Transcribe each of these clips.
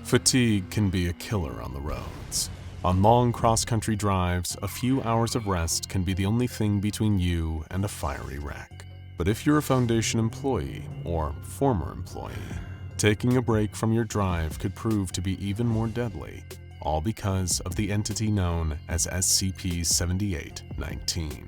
Fatigue can be a killer on the roads. On long cross-country drives, a few hours of rest can be the only thing between you and a fiery wreck. But if you're a Foundation employee or former employee, taking a break from your drive could prove to be even more deadly, all because of the entity known as SCP-7819.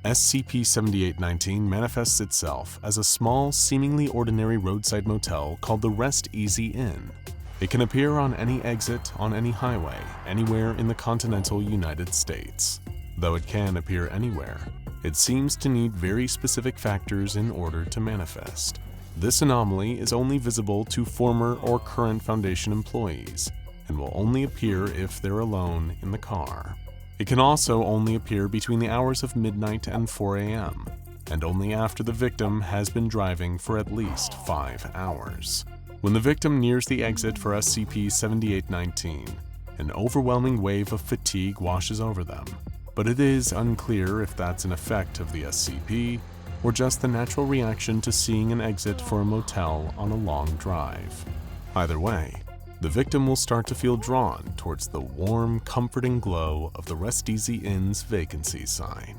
SCP-7819 manifests itself as a small, seemingly ordinary roadside motel called the Rest Easy Inn. It can appear on any exit on any highway, anywhere in the continental United States. Though it can appear anywhere, it seems to need very specific factors in order to manifest. This anomaly is only visible to former or current Foundation employees, and will only appear if they're alone in the car. It can also only appear between the hours of midnight and 4 a.m., and only after the victim has been driving for at least 5 hours. When the victim nears the exit for SCP-7819, an overwhelming wave of fatigue washes over them, but it is unclear if that's an effect of the SCP or just the natural reaction to seeing an exit for a motel on a long drive. Either way, the victim will start to feel drawn towards the warm, comforting glow of the Rest Easy Inn's vacancy sign.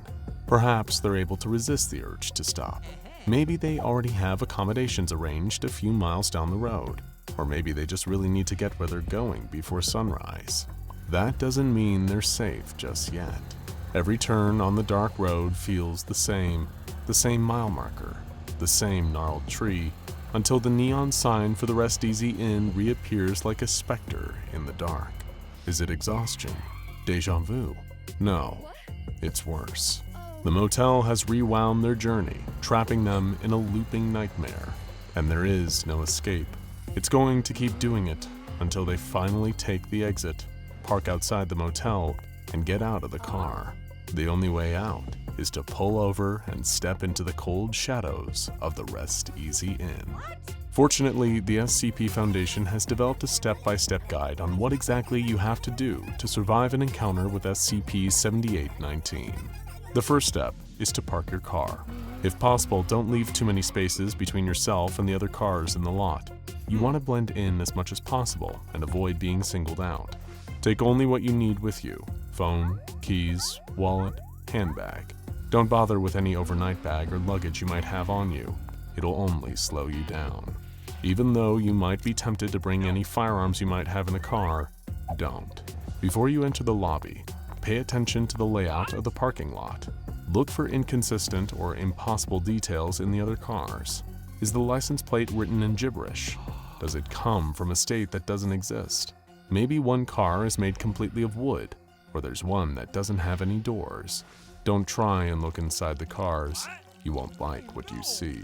Perhaps they're able to resist the urge to stop. Maybe they already have accommodations arranged a few miles down the road, or maybe they just really need to get where they're going before sunrise. That doesn't mean they're safe just yet. Every turn on the dark road feels the same mile marker, the same gnarled tree, until the neon sign for the Rest Easy Inn reappears like a specter in the dark. Is it exhaustion? Deja vu? No, it's worse. The motel has rewound their journey, trapping them in a looping nightmare, and there is no escape. It's going to keep doing it until they finally take the exit, park outside the motel, and get out of the car. The only way out is to pull over and step into the cold shadows of the Rest Easy Inn. Fortunately, the SCP Foundation has developed a step-by-step guide on what exactly you have to do to survive an encounter with SCP-7819. The first step is to park your car. If possible, don't leave too many spaces between yourself and the other cars in the lot. You want to blend in as much as possible and avoid being singled out. Take only what you need with you: phone, keys, wallet, handbag. Don't bother with any overnight bag or luggage you might have on you. It'll only slow you down. Even though you might be tempted to bring any firearms you might have in the car, don't. Before you enter the lobby, pay attention to the layout of the parking lot. Look for inconsistent or impossible details in the other cars. Is the license plate written in gibberish? Does it come from a state that doesn't exist? Maybe one car is made completely of wood, or there's one that doesn't have any doors. Don't try and look inside the cars. You won't like what you see.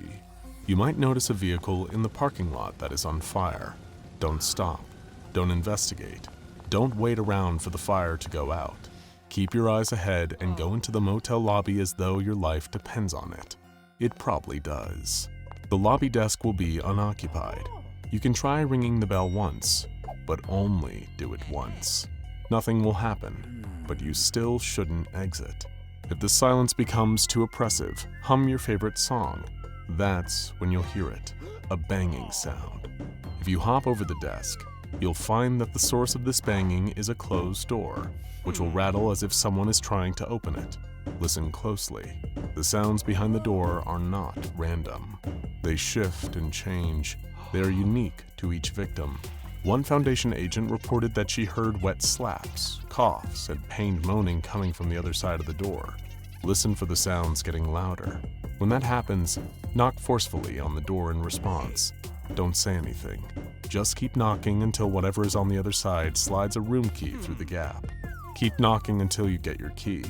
You might notice a vehicle in the parking lot that is on fire. Don't stop. Don't investigate. Don't wait around for the fire to go out. Keep your eyes ahead and go into the motel lobby as though your life depends on it. It probably does. The lobby desk will be unoccupied. You can try ringing the bell once, but only do it once. Nothing will happen, but you still shouldn't exit. If the silence becomes too oppressive, hum your favorite song. That's when you'll hear it, a banging sound. If you hop over the desk, you'll find that the source of this banging is a closed door, which will rattle as if someone is trying to open it. Listen closely. The sounds behind the door are not random. They shift and change. They are unique to each victim. One Foundation agent reported that she heard wet slaps, coughs, and pained moaning coming from the other side of the door. Listen for the sounds getting louder. When that happens, knock forcefully on the door in response. Don't say anything. Just keep knocking until whatever is on the other side slides a room key through the gap. Keep knocking until you get your key,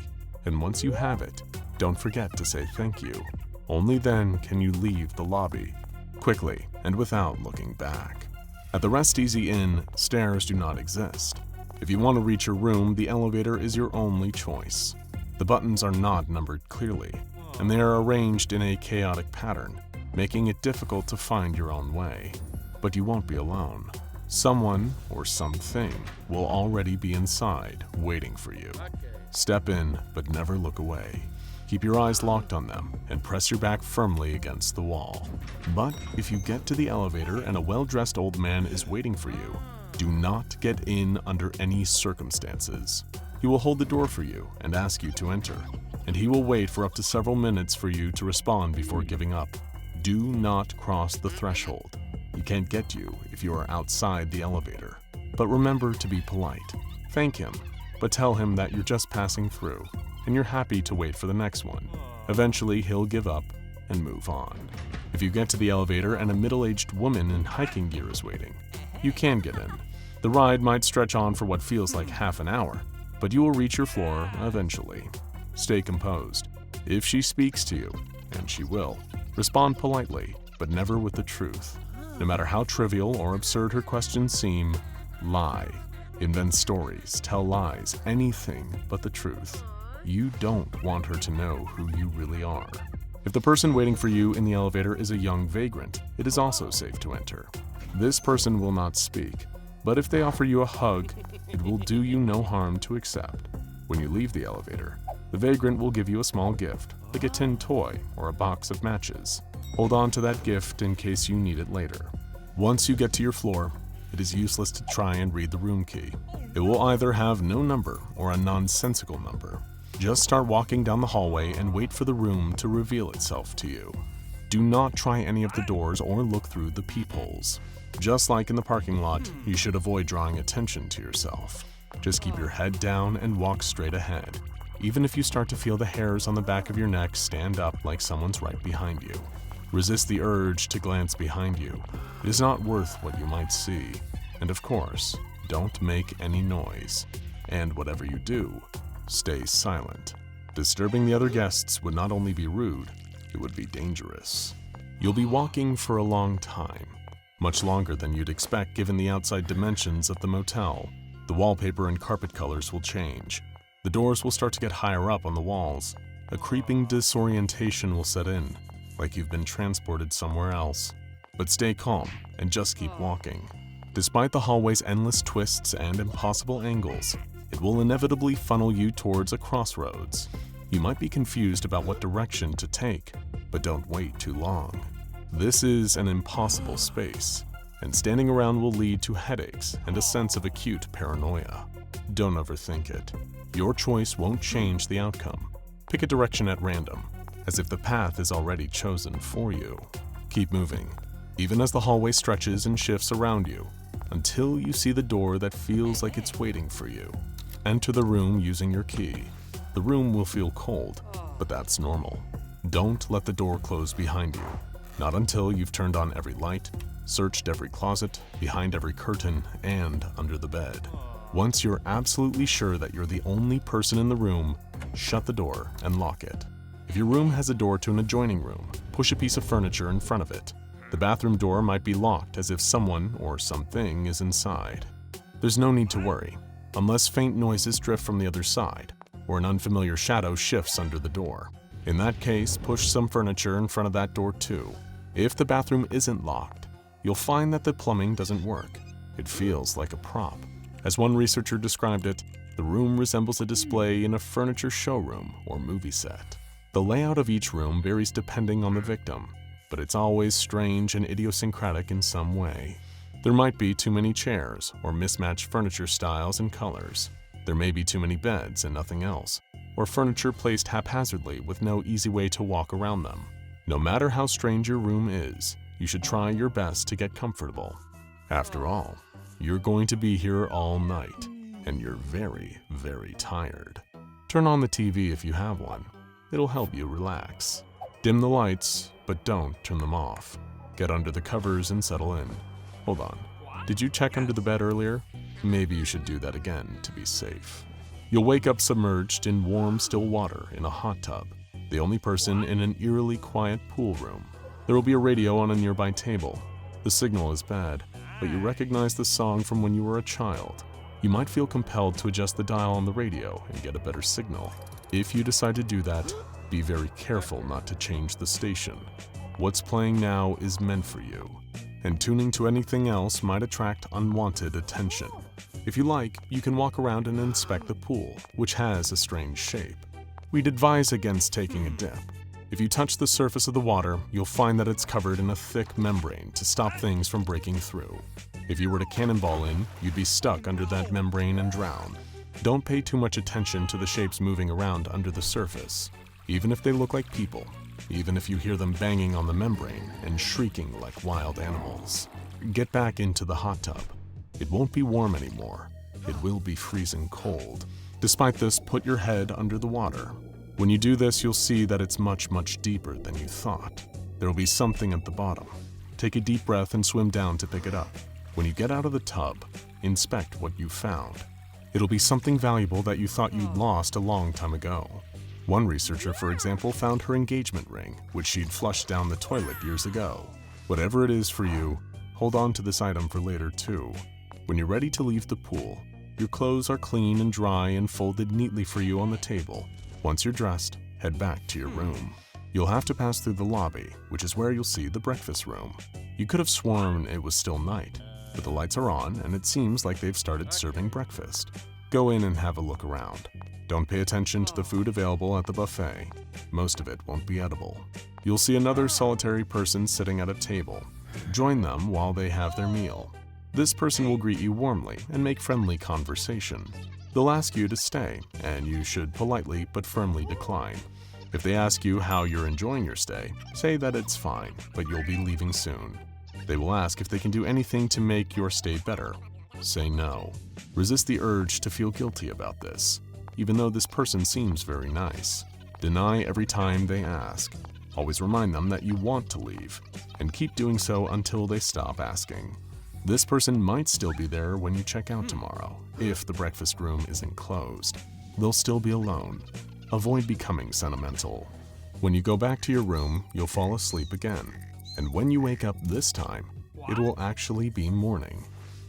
and once you have it, don't forget to say thank you. Only then can you leave the lobby, quickly and without looking back. At the Rest Easy Inn, stairs do not exist. If you want to reach your room, the elevator is your only choice. The buttons are not numbered clearly, and they are arranged in a chaotic pattern, making it difficult to find your own way. But you won't be alone. Someone or something will already be inside, waiting for you. Step in, but never look away. Keep your eyes locked on them and press your back firmly against the wall. But if you get to the elevator and a well-dressed old man is waiting for you, Do not get in under any circumstances. He will hold the door for you and ask you to enter, and he will wait for up to several minutes for you to respond before giving up. Do not cross the threshold. He can't get you if you are outside the elevator. But remember to be polite. Thank him, but tell him that you're just passing through and you're happy to wait for the next one. Eventually, he'll give up and move on. If you get to the elevator and a middle-aged woman in hiking gear is waiting, you can get in. The ride might stretch on for what feels like half an hour, but you will reach your floor eventually. Stay composed. If she speaks to you, and she will, respond politely, but never with the truth. No matter how trivial or absurd her questions seem, lie. Invent stories, tell lies, anything but the truth. You don't want her to know who you really are. If the person waiting for you in the elevator is a young vagrant, it is also safe to enter. This person will not speak, but if they offer you a hug, it will do you no harm to accept. When you leave the elevator, the vagrant will give you a small gift, like a tin toy or a box of matches. Hold on to that gift in case you need it later. Once you get to your floor, it is useless to try and read the room key. It will either have no number or a nonsensical number. Just start walking down the hallway and wait for the room to reveal itself to you. Do not try any of the doors or look through the peepholes. Just like in the parking lot, you should avoid drawing attention to yourself. Just keep your head down and walk straight ahead, even if you start to feel the hairs on the back of your neck stand up like someone's right behind you. Resist the urge to glance behind you. It is not worth what you might see. And of course, don't make any noise. And whatever you do, stay silent. Disturbing the other guests would not only be rude, it would be dangerous. You'll be walking for a long time, much longer than you'd expect given the outside dimensions of the motel. The wallpaper and carpet colors will change. The doors will start to get higher up on the walls. A creeping disorientation will set in, like you've been transported somewhere else. But stay calm and just keep walking. Despite the hallway's endless twists and impossible angles, it will inevitably funnel you towards a crossroads. You might be confused about what direction to take, but don't wait too long. This is an impossible space, and standing around will lead to headaches and a sense of acute paranoia. Don't overthink it. Your choice won't change the outcome. Pick a direction at random, as if the path is already chosen for you. Keep moving, even as the hallway stretches and shifts around you, until you see the door that feels like it's waiting for you. Enter the room using your key. The room will feel cold, but that's normal. Don't let the door close behind you. Not until you've turned on every light, searched every closet, behind every curtain, and under the bed. Once you're absolutely sure that you're the only person in the room, shut the door and lock it. If your room has a door to an adjoining room, push a piece of furniture in front of it. The bathroom door might be locked as if someone or something is inside. There's no need to worry, unless faint noises drift from the other side, or an unfamiliar shadow shifts under the door. In that case, push some furniture in front of that door too. If the bathroom isn't locked, you'll find that the plumbing doesn't work. It feels like a prop. As one researcher described it, the room resembles a display in a furniture showroom or movie set. The layout of each room varies depending on the victim, but it's always strange and idiosyncratic in some way. There might be too many chairs or mismatched furniture styles and colors. There may be too many beds and nothing else, or furniture placed haphazardly with no easy way to walk around them. No matter how strange your room is, you should try your best to get comfortable. After all, you're going to be here all night, and you're very, very tired. Turn on the TV if you have one. It'll help you relax. Dim the lights, but don't turn them off. Get under the covers and settle in. Hold on, did you check under the bed earlier? Maybe you should do that again to be safe. You'll wake up submerged in warm, still water in a hot tub, the only person in an eerily quiet pool room. There will be a radio on a nearby table. The signal is bad, but you recognize the song from when you were a child. You might feel compelled to adjust the dial on the radio and get a better signal. If you decide to do that, be very careful not to change the station. What's playing now is meant for you, and tuning to anything else might attract unwanted attention. If you like, you can walk around and inspect the pool, which has a strange shape. We'd advise against taking a dip. If you touch the surface of the water, you'll find that it's covered in a thick membrane to stop things from breaking through. If you were to cannonball in, you'd be stuck under that membrane and drown. Don't pay too much attention to the shapes moving around under the surface, even if they look like people, even if you hear them banging on the membrane and shrieking like wild animals. Get back into the hot tub. It won't be warm anymore. It will be freezing cold. Despite this, put your head under the water. When you do this, you'll see that it's much, much deeper than you thought. There will be something at the bottom. Take a deep breath and swim down to pick it up. When you get out of the tub, inspect what you found. It'll be something valuable that you thought you'd lost a long time ago. One researcher, for example, found her engagement ring, which she'd flushed down the toilet years ago. Whatever it is for you, hold on to this item for later too. When you're ready to leave the pool, your clothes are clean and dry and folded neatly for you on the table. Once you're dressed, head back to your room. You'll have to pass through the lobby, which is where you'll see the breakfast room. You could have sworn it was still night, but the lights are on and it seems like they've started serving breakfast. Go in and have a look around. Don't pay attention to the food available at the buffet. Most of it won't be edible. You'll see another solitary person sitting at a table. Join them while they have their meal. This person will greet you warmly and make friendly conversation. They'll ask you to stay, and you should politely but firmly decline. If they ask you how you're enjoying your stay, say that it's fine, but you'll be leaving soon. They will ask if they can do anything to make your stay better. Say no. Resist the urge to feel guilty about this, even though this person seems very nice. Deny every time they ask. Always remind them that you want to leave, and keep doing so until they stop asking. This person might still be there when you check out tomorrow, if the breakfast room isn't closed. They'll still be alone. Avoid becoming sentimental. When you go back to your room, you'll fall asleep again. And when you wake up this time, it will actually be morning.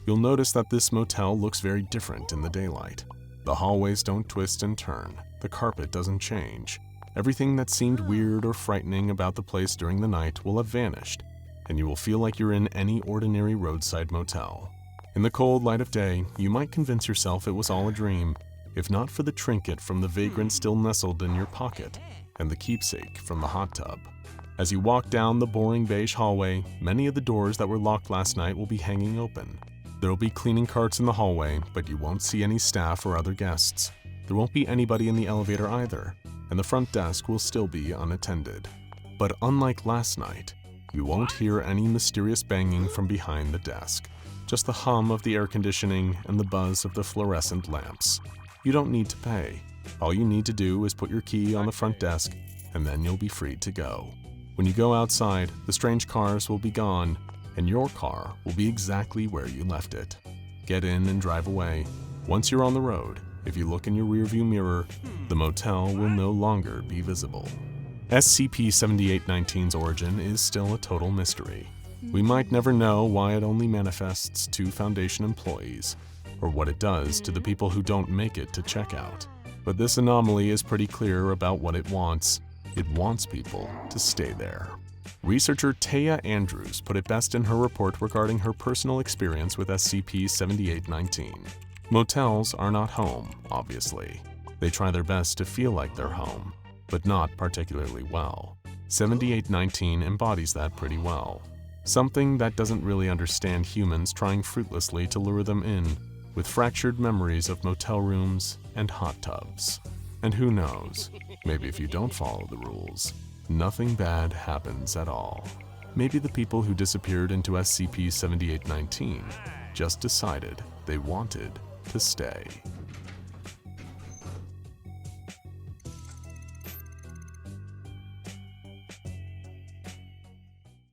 You'll notice that this motel looks very different in the daylight. The hallways don't twist and turn. The carpet doesn't change. Everything that seemed weird or frightening about the place during the night will have vanished, and you will feel like you're in any ordinary roadside motel. In the cold light of day, you might convince yourself it was all a dream, if not for the trinket from the vagrant still nestled in your pocket, and the keepsake from the hot tub. As you walk down the boring beige hallway, many of the doors that were locked last night will be hanging open. There will be cleaning carts in the hallway, but you won't see any staff or other guests. There won't be anybody in the elevator either, and the front desk will still be unattended. But unlike last night, you won't hear any mysterious banging from behind the desk, just the hum of the air conditioning and the buzz of the fluorescent lamps. You don't need to pay. All you need to do is put your key on the front desk, and then you'll be free to go. When you go outside, the strange cars will be gone, and your car will be exactly where you left it. Get in and drive away. Once you're on the road, if you look in your rearview mirror, the motel will no longer be visible. SCP-7819's origin is still a total mystery. We might never know why it only manifests to Foundation employees, or what it does to the people who don't make it to checkout. But this anomaly is pretty clear about what it wants. It wants people to stay there. Researcher Taya Andrews put it best in her report regarding her personal experience with SCP-7819. Motels are not home, obviously. They try their best to feel like they're home, but not particularly well. 7819 embodies that pretty well. Something that doesn't really understand humans trying fruitlessly to lure them in, with fractured memories of motel rooms and hot tubs. And who knows, maybe if you don't follow the rules, nothing bad happens at all. Maybe the people who disappeared into SCP-7819 just decided they wanted to stay.